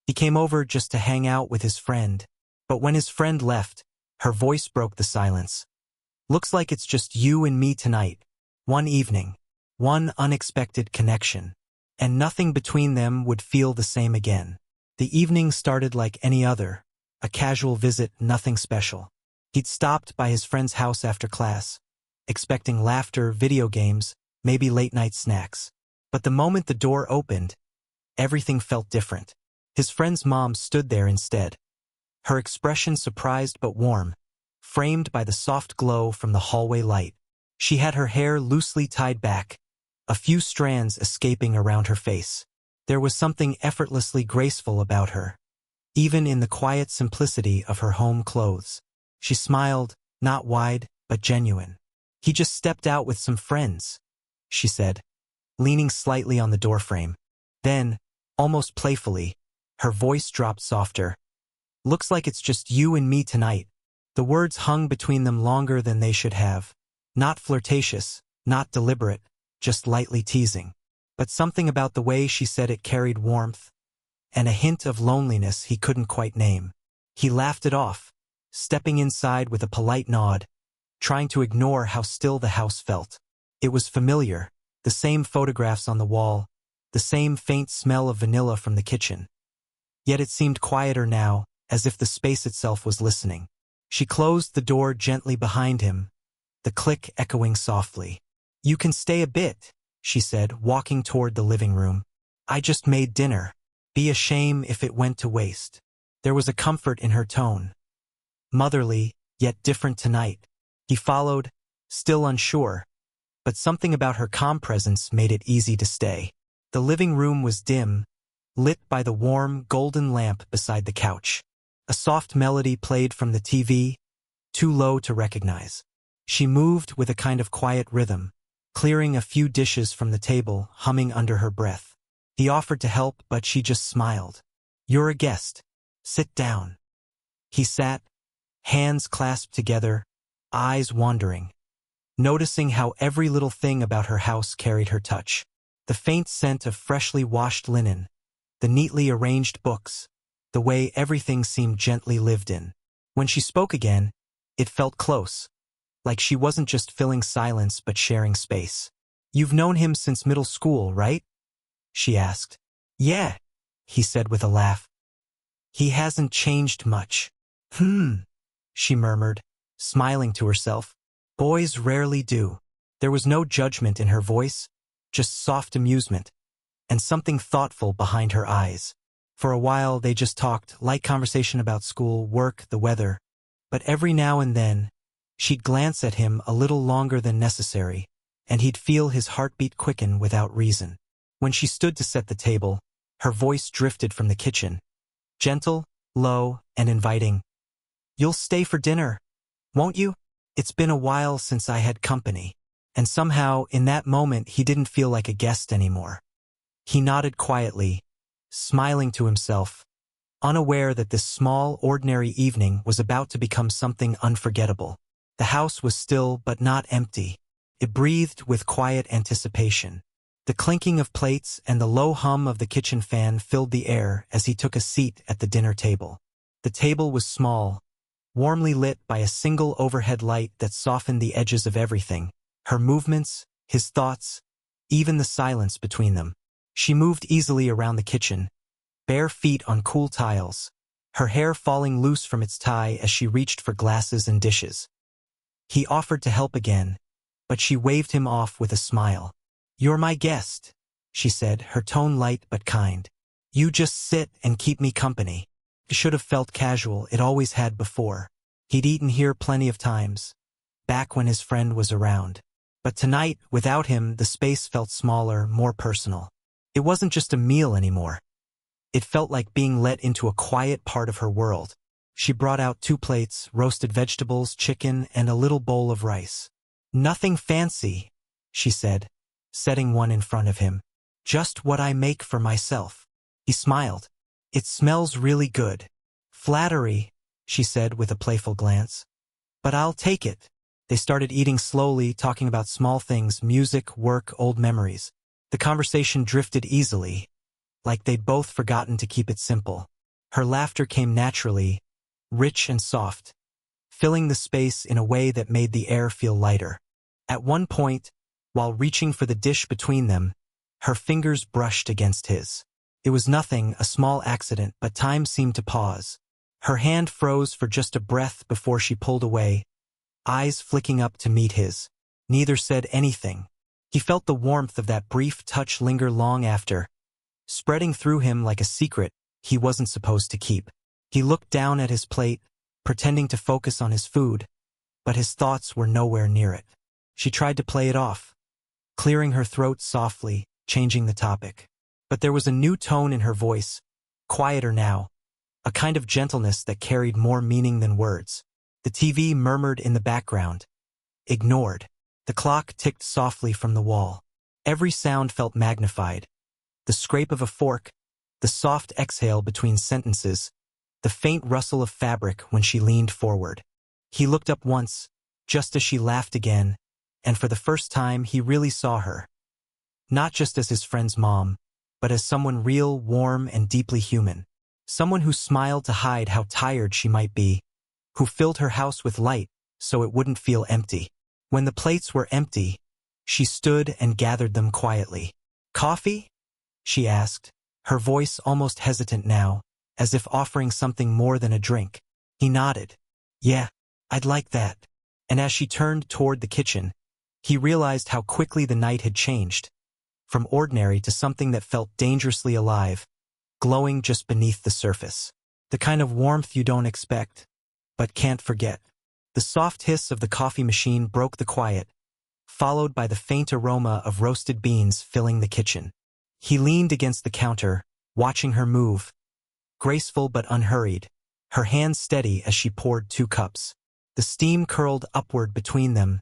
He came over just to hang out with his friend. But when his friend left, her voice broke the silence. Looks like it's just you and me tonight. One evening. One unexpected connection. And nothing between them would feel the same again. The evening started like any other. A casual visit, nothing special. He'd stopped by his friend's house after class, expecting laughter, video games, maybe late-night snacks. But the moment the door opened, everything felt different. His friend's mom stood there instead. Her expression surprised but warm, framed by the soft glow from the hallway light. She had her hair loosely tied back, a few strands escaping around her face. There was something effortlessly graceful about her, even in the quiet simplicity of her home clothes. She smiled, not wide, but genuine. "He just stepped out with some friends," she said, leaning slightly on the doorframe. Then, almost playfully, her voice dropped softer. "Looks like it's just you and me tonight." The words hung between them longer than they should have. Not flirtatious, not deliberate, just lightly teasing. But something about the way she said it carried warmth, and a hint of loneliness he couldn't quite name. He laughed it off, stepping inside with a polite nod, trying to ignore how still the house felt. It was familiar, the same photographs on the wall, the same faint smell of vanilla from the kitchen. Yet it seemed quieter now, as if the space itself was listening. She closed the door gently behind him, the click echoing softly. "You can stay a bit," she said, walking toward the living room. "I just made dinner. Be a shame if it went to waste." There was a comfort in her tone. Motherly, yet different tonight. He followed, still unsure, but something about her calm presence made it easy to stay. The living room was dim, lit by the warm, golden lamp beside the couch. A soft melody played from the TV, too low to recognize. She moved with a kind of quiet rhythm, clearing a few dishes from the table, humming under her breath. He offered to help, but she just smiled. "You're a guest. Sit down." He sat, hands clasped together, eyes wandering, noticing how every little thing about her house carried her touch. The faint scent of freshly washed linen, the neatly arranged books, the way everything seemed gently lived in. When she spoke again, it felt close, like she wasn't just filling silence but sharing space. "You've known him since middle school, right?" she asked. "Yeah," he said with a laugh. "He hasn't changed much." She murmured, smiling to herself. Boys rarely do. There was no judgment in her voice, just soft amusement, and something thoughtful behind her eyes. For a while they just talked, light conversation about school, work, the weather. But every now and then, she'd glance at him a little longer than necessary, and he'd feel his heartbeat quicken without reason. When she stood to set the table, her voice drifted from the kitchen, gentle, low, and inviting. "You'll stay for dinner, won't you? It's been a while since I had company." And somehow, in that moment, he didn't feel like a guest anymore. He nodded quietly, smiling to himself, unaware that this small, ordinary evening was about to become something unforgettable. The house was still but not empty. It breathed with quiet anticipation. The clinking of plates and the low hum of the kitchen fan filled the air as he took a seat at the dinner table. The table was small, warmly lit by a single overhead light that softened the edges of everything, her movements, his thoughts, even the silence between them. She moved easily around the kitchen, bare feet on cool tiles, her hair falling loose from its tie as she reached for glasses and dishes. He offered to help again, but she waved him off with a smile. "You're my guest," she said, her tone light but kind. "You just sit and keep me company." It should have felt casual, it always had before. He'd eaten here plenty of times, back when his friend was around. But tonight, without him, the space felt smaller, more personal. It wasn't just a meal anymore. It felt like being let into a quiet part of her world. She brought out 2 plates, roasted vegetables, chicken, and a little bowl of rice. "Nothing fancy," she said, setting one in front of him. "Just what I make for myself." He smiled. "It smells really good." "Flattery," she said with a playful glance. "But I'll take it." They started eating slowly, talking about small things, music, work, old memories. The conversation drifted easily, like they'd both forgotten to keep it simple. Her laughter came naturally, rich and soft, filling the space in a way that made the air feel lighter. At one point, while reaching for the dish between them, her fingers brushed against his. It was nothing, a small accident, but time seemed to pause. Her hand froze for just a breath before she pulled away, eyes flicking up to meet his. Neither said anything. He felt the warmth of that brief touch linger long after, spreading through him like a secret he wasn't supposed to keep. He looked down at his plate, pretending to focus on his food, but his thoughts were nowhere near it. She tried to play it off, clearing her throat softly, changing the topic. But there was a new tone in her voice, quieter now, a kind of gentleness that carried more meaning than words. The TV murmured in the background, ignored. The clock ticked softly from the wall. Every sound felt magnified. The scrape of a fork, the soft exhale between sentences, the faint rustle of fabric when she leaned forward. He looked up once, just as she laughed again, and for the first time he really saw her. Not just as his friend's mom, but as someone real, warm, and deeply human. Someone who smiled to hide how tired she might be, who filled her house with light so it wouldn't feel empty. When the plates were empty, she stood and gathered them quietly. "Coffee?" she asked, her voice almost hesitant now, as if offering something more than a drink. He nodded. "Yeah, I'd like that." And as she turned toward the kitchen, he realized how quickly the night had changed, from ordinary to something that felt dangerously alive, glowing just beneath the surface. The kind of warmth you don't expect, but can't forget. The soft hiss of the coffee machine broke the quiet, followed by the faint aroma of roasted beans filling the kitchen. He leaned against the counter, watching her move, graceful but unhurried, her hands steady as she poured 2 cups. The steam curled upward between them,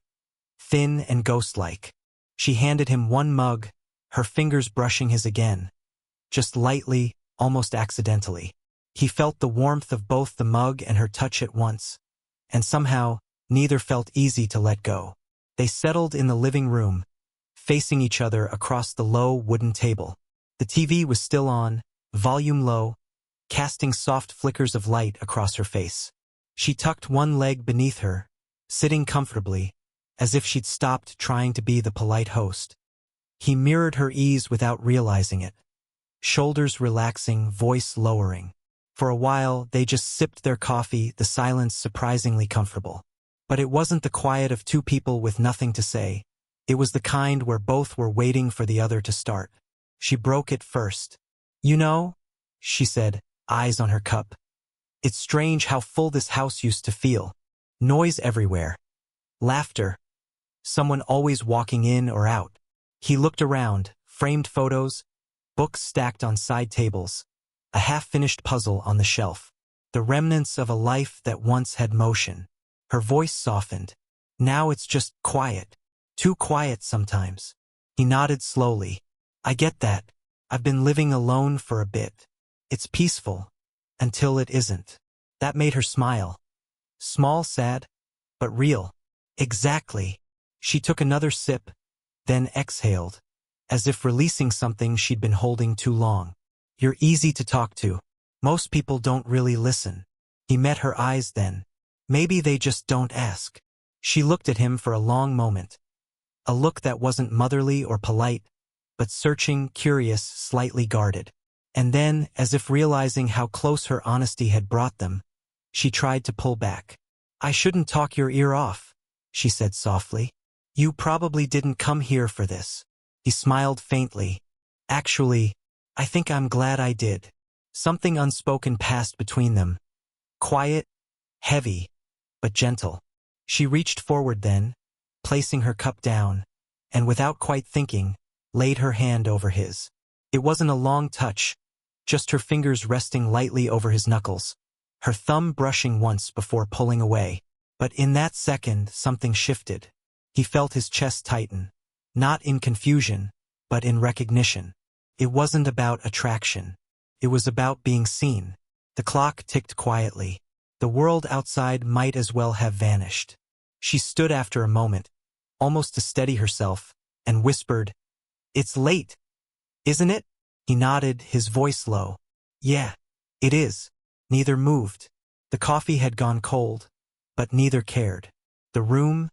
thin and ghost-like. She handed him 1 mug, her fingers brushing his again, just lightly, almost accidentally. He felt the warmth of both the mug and her touch at once, and somehow, neither felt easy to let go. They settled in the living room, facing each other across the low wooden table. The TV was still on, volume low, casting soft flickers of light across her face. She tucked one leg beneath her, sitting comfortably, as if she'd stopped trying to be the polite host. He mirrored her ease without realizing it, shoulders relaxing, voice lowering. For a while, they just sipped their coffee, the silence surprisingly comfortable. But it wasn't the quiet of 2 people with nothing to say. It was the kind where both were waiting for the other to start. She broke it first. "You know," she said, eyes on her cup, "it's strange how full this house used to feel. Noise everywhere. Laughter. Someone always walking in or out." He looked around, framed photos, books stacked on side tables, a half-finished puzzle on the shelf. The remnants of a life that once had motion. Her voice softened. "Now it's just quiet. Too quiet sometimes." He nodded slowly. "I get that. I've been living alone for a bit. It's peaceful. Until it isn't." That made her smile. Small, sad, but real. "Exactly." She took another sip, then exhaled, as if releasing something she'd been holding too long. "You're easy to talk to. Most people don't really listen." He met her eyes then. "Maybe they just don't ask." She looked at him for a long moment. A look that wasn't motherly or polite, but searching, curious, slightly guarded. And then, as if realizing how close her honesty had brought them, she tried to pull back. "I shouldn't talk your ear off," she said softly. "You probably didn't come here for this." He smiled faintly. "Actually, I think I'm glad I did." Something unspoken passed between them. Quiet, heavy, but gentle. She reached forward then, placing her cup down, and without quite thinking, laid her hand over his. It wasn't a long touch, just her fingers resting lightly over his knuckles, her thumb brushing once before pulling away. But in that second, something shifted. He felt his chest tighten, not in confusion, but in recognition. It wasn't about attraction. It was about being seen. The clock ticked quietly. The world outside might as well have vanished. She stood after a moment, almost to steady herself, and whispered, "It's late, isn't it?" He nodded, his voice low. "Yeah, it is." Neither moved. The coffee had gone cold, but neither cared. The room,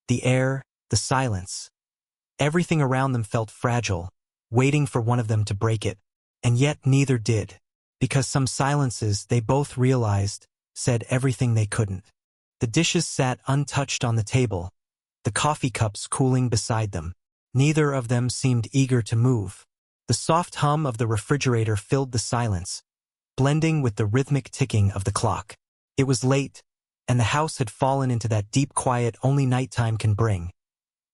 the air, the silence. Everything around them felt fragile, waiting for one of them to break it. And yet neither did, because some silences they both realized said everything they couldn't. The dishes sat untouched on the table, the coffee cups cooling beside them. Neither of them seemed eager to move. The soft hum of the refrigerator filled the silence, blending with the rhythmic ticking of the clock. It was late, and the house had fallen into that deep quiet only nighttime can bring,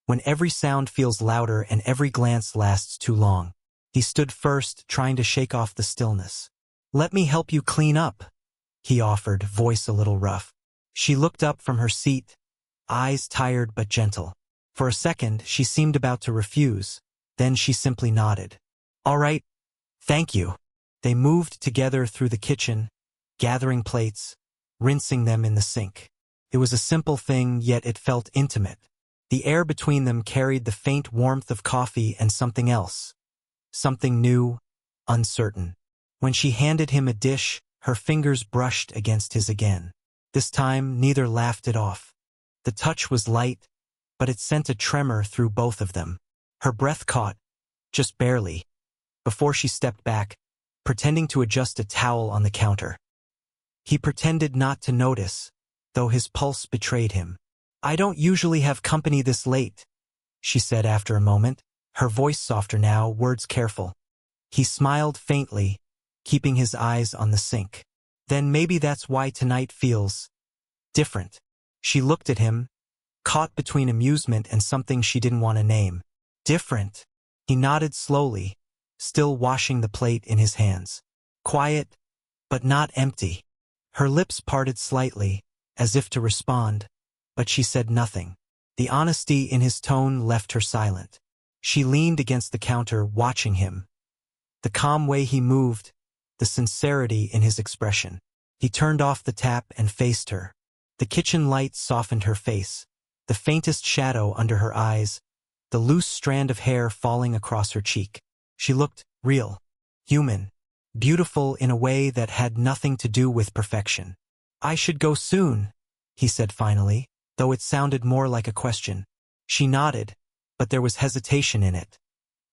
when every sound feels louder and every glance lasts too long. He stood first, trying to shake off the stillness. "Let me help you clean up," he offered, voice a little rough. She looked up from her seat, eyes tired but gentle. For a second, she seemed about to refuse. Then she simply nodded. "All right, thank you." They moved together through the kitchen, gathering plates, rinsing them in the sink. It was a simple thing, yet it felt intimate. The air between them carried the faint warmth of coffee and something else. Something new, uncertain. When she handed him a dish, her fingers brushed against his again. This time, neither laughed it off. The touch was light, but it sent a tremor through both of them. Her breath caught, just barely, before she stepped back, pretending to adjust a towel on the counter. He pretended not to notice, though his pulse betrayed him. "I don't usually have company this late," she said after a moment, her voice softer now, words careful. He smiled faintly, keeping his eyes on the sink. "Then maybe that's why tonight feels different." She looked at him, caught between amusement and something she didn't want to name. "Different." He nodded slowly, still washing the plate in his hands. Quiet, but not empty. Her lips parted slightly, as if to respond, but she said nothing. The honesty in his tone left her silent. She leaned against the counter, watching him. The calm way he moved, the sincerity in his expression. He turned off the tap and faced her. The kitchen light softened her face, the faintest shadow under her eyes, the loose strand of hair falling across her cheek. She looked real, human, beautiful in a way that had nothing to do with perfection. "I should go soon," he said finally, though it sounded more like a question. She nodded, but there was hesitation in it.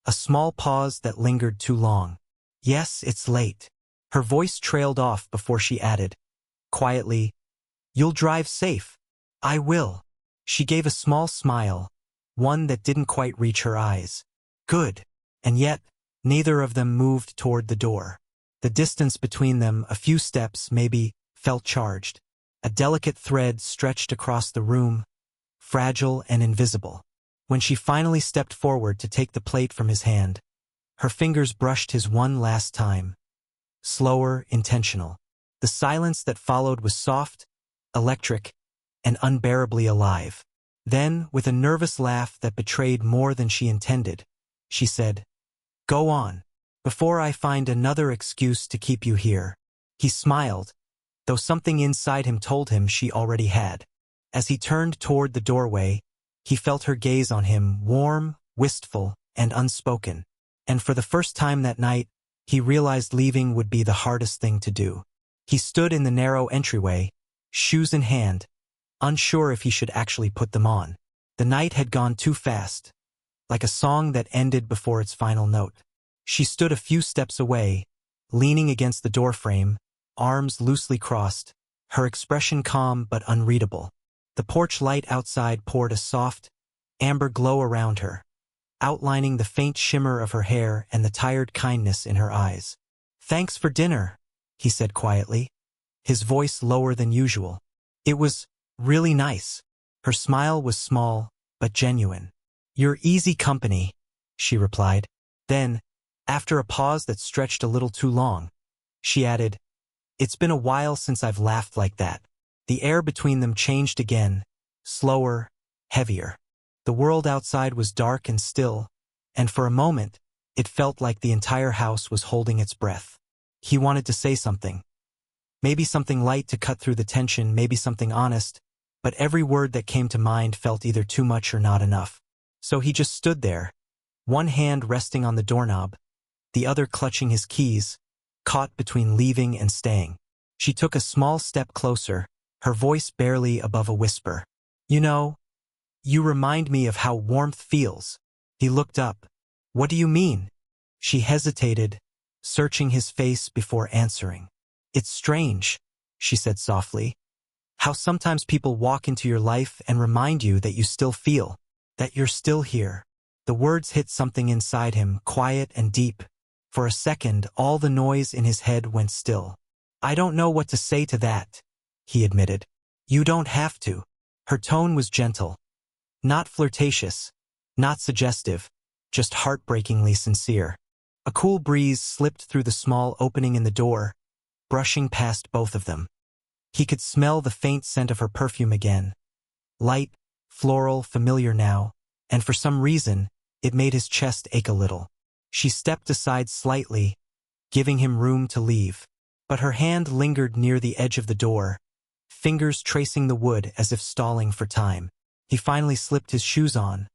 A small pause that lingered too long. "Yes, it's late." Her voice trailed off before she added, quietly, "You'll drive safe." "I will." She gave a small smile, one that didn't quite reach her eyes. "Good." And yet, neither of them moved toward the door. The distance between them, a few steps maybe, felt charged. A delicate thread stretched across the room, fragile and invisible. When she finally stepped forward to take the plate from his hand, her fingers brushed his one last time. Slower, intentional. The silence that followed was soft, electric, and unbearably alive. Then, with a nervous laugh that betrayed more than she intended, she said, "Go on, before I find another excuse to keep you here." He smiled, though something inside him told him she already had. As he turned toward the doorway, he felt her gaze on him, warm, wistful, and unspoken. And for the first time that night, he realized leaving would be the hardest thing to do. He stood in the narrow entryway, shoes in hand, unsure if he should actually put them on. The night had gone too fast, like a song that ended before its final note. She stood a few steps away, leaning against the doorframe, arms loosely crossed, her expression calm but unreadable. The porch light outside poured a soft, amber glow around her, outlining the faint shimmer of her hair and the tired kindness in her eyes. "Thanks for dinner," he said quietly, his voice lower than usual. "It was really nice." Her smile was small, but genuine. "You're easy company," she replied. Then, after a pause that stretched a little too long, she added, "It's been a while since I've laughed like that." The air between them changed again, slower, heavier. The world outside was dark and still, and for a moment, it felt like the entire house was holding its breath. He wanted to say something. Maybe something light to cut through the tension, maybe something honest, but every word that came to mind felt either too much or not enough. So he just stood there, one hand resting on the doorknob, the other clutching his keys, caught between leaving and staying. She took a small step closer, her voice barely above a whisper. You know, you remind me of how warmth feels. He looked up. What do you mean? She hesitated, searching his face before answering. It's strange, she said softly. How sometimes people walk into your life and remind you that you still feel, that you're still here. The words hit something inside him, quiet and deep. For a second, all the noise in his head went still. I don't know what to say to that, he admitted. You don't have to. Her tone was gentle. Not flirtatious, not suggestive, just heartbreakingly sincere. A cool breeze slipped through the small opening in the door, brushing past both of them. He could smell the faint scent of her perfume again. Light, floral, familiar now, and for some reason, it made his chest ache a little. She stepped aside slightly, giving him room to leave. But her hand lingered near the edge of the door, fingers tracing the wood as if stalling for time. He finally slipped his shoes on,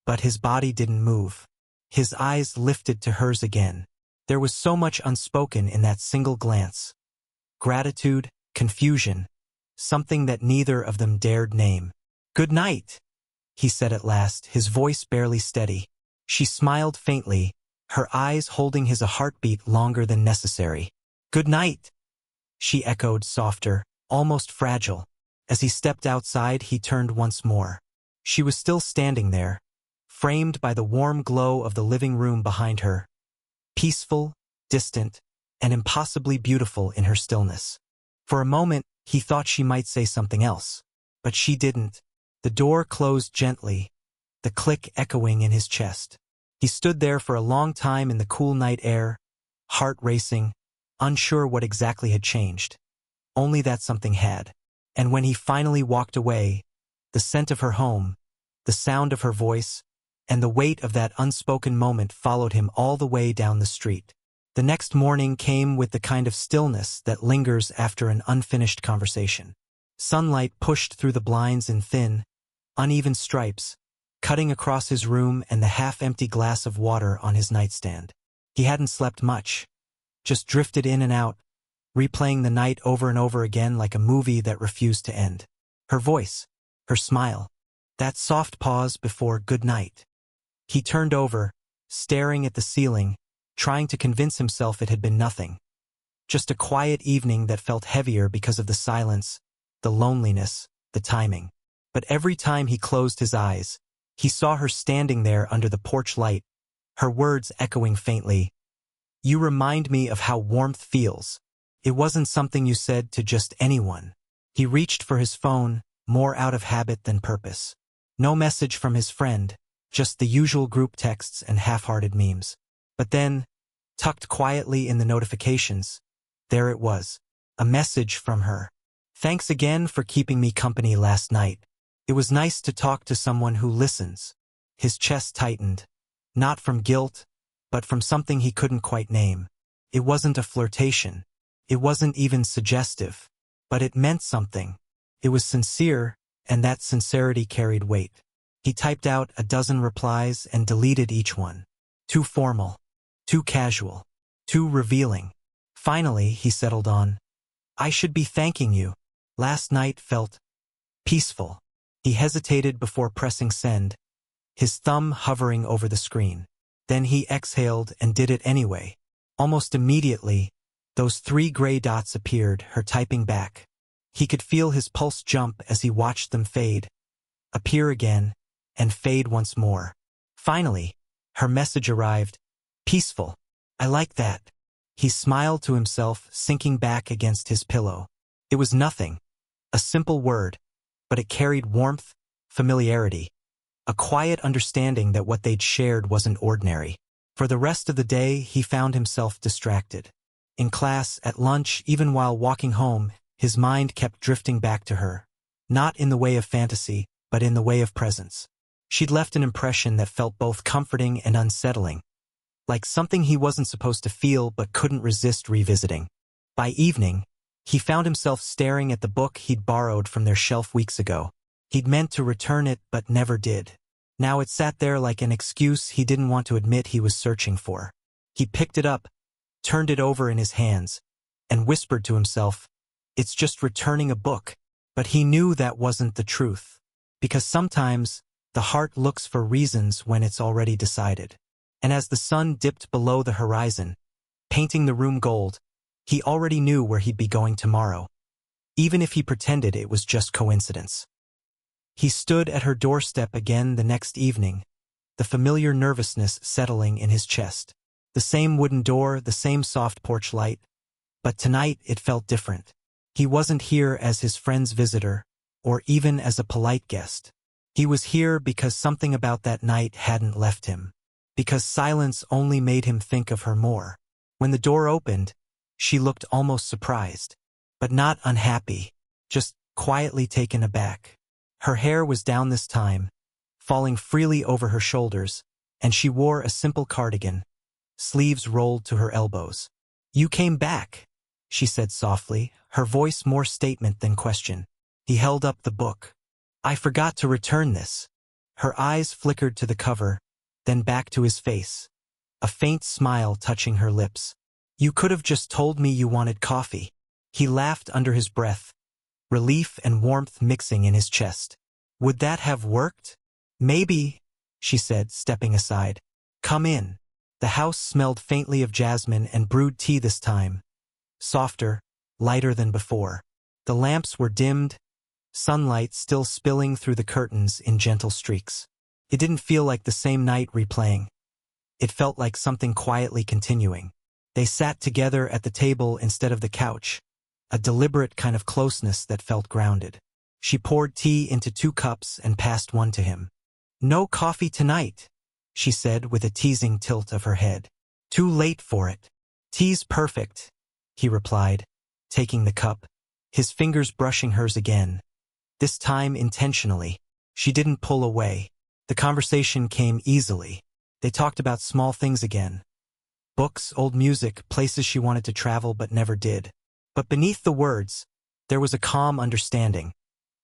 but his body didn't move. His eyes lifted to hers again. There was so much unspoken in that single glance. Gratitude, confusion, something that neither of them dared name. Good night, he said at last, his voice barely steady. She smiled faintly, her eyes holding his a heartbeat longer than necessary. Good night, she echoed softer, almost fragile. As he stepped outside, he turned once more. She was still standing there, framed by the warm glow of the living room behind her, peaceful, distant, and impossibly beautiful in her stillness. For a moment, he thought she might say something else, but she didn't. The door closed gently, the click echoing in his chest. He stood there for a long time in the cool night air, heart racing, unsure what exactly had changed. Only that something had. And when he finally walked away, the scent of her home, the sound of her voice, and the weight of that unspoken moment followed him all the way down the street. The next morning came with the kind of stillness that lingers after an unfinished conversation. Sunlight pushed through the blinds in thin, uneven stripes, cutting across his room and the half-empty glass of water on his nightstand. He hadn't slept much, just drifted in and out, replaying the night over and over again like a movie that refused to end. Her voice, her smile, that soft pause before good night. He turned over, staring at the ceiling, trying to convince himself it had been nothing. Just a quiet evening that felt heavier because of the silence, the loneliness, the timing. But every time he closed his eyes, he saw her standing there under the porch light, her words echoing faintly. You remind me of how warmth feels. It wasn't something you said to just anyone. He reached for his phone, more out of habit than purpose. No message from his friend, just the usual group texts and half-hearted memes. But then, tucked quietly in the notifications, there it was, a message from her. Thanks again for keeping me company last night. It was nice to talk to someone who listens. His chest tightened, not from guilt, but from something he couldn't quite name. It wasn't a flirtation. It wasn't even suggestive, but it meant something. It was sincere, and that sincerity carried weight. He typed out a dozen replies and deleted each one. Too formal, too casual, too revealing. Finally, he settled on, I should be thanking you. Last night felt peaceful. He hesitated before pressing send, his thumb hovering over the screen. Then he exhaled and did it anyway. Almost immediately, those 3 gray dots appeared, her typing back. He could feel his pulse jump as he watched them fade, appear again, and fade once more. Finally, her message arrived. Peaceful. I like that. He smiled to himself, sinking back against his pillow. It was nothing. A simple word, but it carried warmth, familiarity, a quiet understanding that what they'd shared wasn't ordinary. For the rest of the day, he found himself distracted. In class, at lunch, even while walking home, his mind kept drifting back to her. Not in the way of fantasy, but in the way of presence. She'd left an impression that felt both comforting and unsettling, like something he wasn't supposed to feel but couldn't resist revisiting. By evening, he found himself staring at the book he'd borrowed from their shelf weeks ago. He'd meant to return it but never did. Now it sat there like an excuse he didn't want to admit he was searching for. He picked it up, turned it over in his hands, and whispered to himself, It's just returning a book. But he knew that wasn't the truth. Because sometimes, the heart looks for reasons when it's already decided. And as the sun dipped below the horizon, painting the room gold, he already knew where he'd be going tomorrow, even if he pretended it was just coincidence. He stood at her doorstep again the next evening, the familiar nervousness settling in his chest. The same wooden door, the same soft porch light, but tonight it felt different. He wasn't here as his friend's visitor, or even as a polite guest. He was here because something about that night hadn't left him, because silence only made him think of her more. When the door opened, she looked almost surprised, but not unhappy, just quietly taken aback. Her hair was down this time, falling freely over her shoulders, and she wore a simple cardigan, sleeves rolled to her elbows. "You came back," she said softly, her voice more statement than question. He held up the book. "I forgot to return this." Her eyes flickered to the cover, then back to his face, a faint smile touching her lips. "You could have just told me you wanted coffee." He laughed under his breath, relief and warmth mixing in his chest. "Would that have worked?" "Maybe," she said, stepping aside. "Come in." The house smelled faintly of jasmine and brewed tea this time, softer, lighter than before. The lamps were dimmed, sunlight still spilling through the curtains in gentle streaks. It didn't feel like the same night replaying. It felt like something quietly continuing. They sat together at the table instead of the couch, a deliberate kind of closeness that felt grounded. She poured tea into 2 cups and passed one to him. "No coffee tonight," she said with a teasing tilt of her head. "Too late for it." "Tea's perfect," he replied, taking the cup, his fingers brushing hers again, this time intentionally. She didn't pull away. The conversation came easily. They talked about small things again. Books, old music, places she wanted to travel but never did. But beneath the words, there was a calm understanding,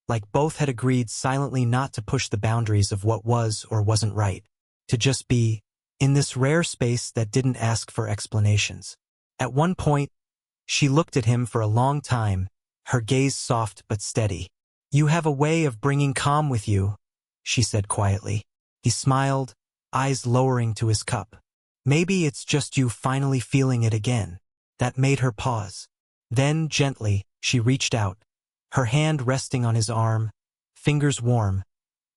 like both had agreed silently not to push the boundaries of what was or wasn't right, to just be, in this rare space that didn't ask for explanations. At one point, she looked at him for a long time, her gaze soft but steady. "You have a way of bringing calm with you," she said quietly. He smiled, eyes lowering to his cup. "Maybe it's just you finally feeling it again." That made her pause. Then, gently, she reached out, her hand resting on his arm, fingers warm,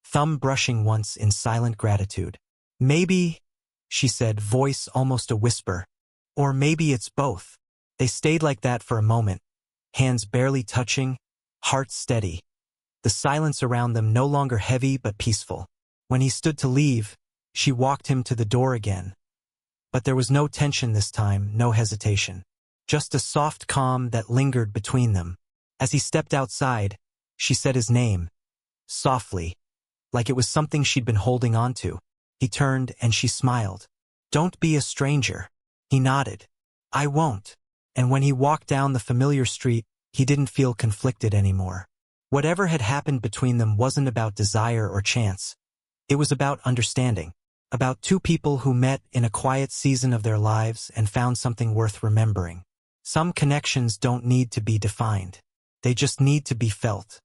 thumb brushing once in silent gratitude. "Maybe," she said, voice almost a whisper, "or maybe it's both." They stayed like that for a moment, hands barely touching, hearts steady. The silence around them no longer heavy but peaceful. When he stood to leave, she walked him to the door again. But there was no tension this time, no hesitation. Just a soft calm that lingered between them. As he stepped outside, she said his name, softly, like it was something she'd been holding on to. He turned and she smiled. "Don't be a stranger." He nodded. "I won't." And when he walked down the familiar street, he didn't feel conflicted anymore. Whatever had happened between them wasn't about desire or chance. It was about understanding. About 2 people who met in a quiet season of their lives and found something worth remembering. Some connections don't need to be defined. They just need to be felt.